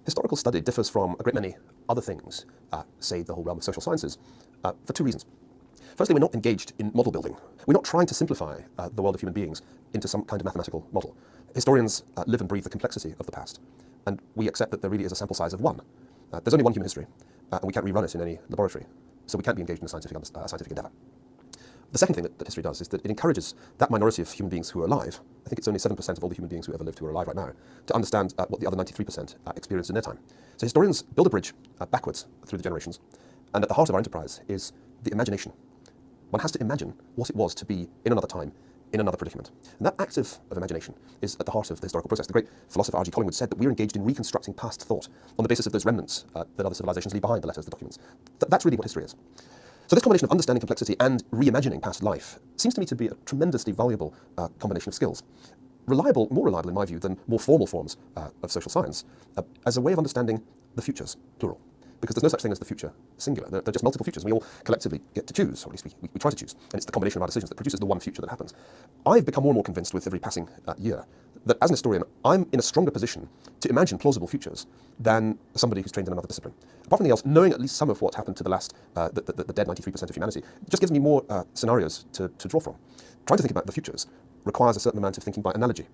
Historical study differs from a great many other things, say the whole realm of social sciences, for two reasons. Firstly, we're not engaged in model building. We're not trying to simplify the world of human beings into some kind of mathematical model. Historians live and breathe the complexity of the past, and we accept that there really is a sample size of one. There's only one human history, and we can't rerun it in any laboratory, so we can't be engaged in a scientific endeavor. The second thing that history does is that it encourages that minority of human beings who are alive, I think it's only 7% of all the human beings who ever lived who are alive right now, to understand what the other 93% experienced in their time. So historians build a bridge backwards through the generations, and at the heart of our enterprise is the imagination. One has to imagine what it was to be in another time, in another predicament. And that act of imagination is at the heart of the historical process. The great philosopher R.G. Collingwood said that we're engaged in reconstructing past thought on the basis of those remnants that other civilizations leave behind, the letters, the documents. That's really what history is. So this combination of understanding complexity and reimagining past life seems to me to be a tremendously valuable combination of skills. Reliable, more reliable in my view than more formal forms of social science, as a way of understanding the futures, plural. Because there's no such thing as the future singular. There are just multiple futures. We all collectively get to choose, or at least we try to choose. And it's the combination of our decisions that produces the one future that happens. I've become more and more convinced with every passing year that as an historian, I'm in a stronger position to imagine plausible futures than somebody who's trained in another discipline. Apart from anything else, knowing at least some of what happened to the last, the dead 93% of humanity, just gives me more scenarios to draw from. Trying to think about the futures requires a certain amount of thinking by analogy.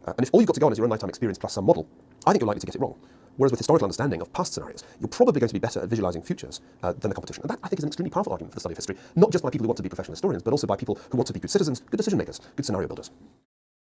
And if all you've got to go on is your own lifetime experience plus some model, I think you're likely to get it wrong. Whereas with historical understanding of past scenarios, you're probably going to be better at visualizing futures than the competition. And that, I think, is an extremely powerful argument for the study of history, not just by people who want to be professional historians, but also by people who want to be good citizens, good decision makers, good scenario builders.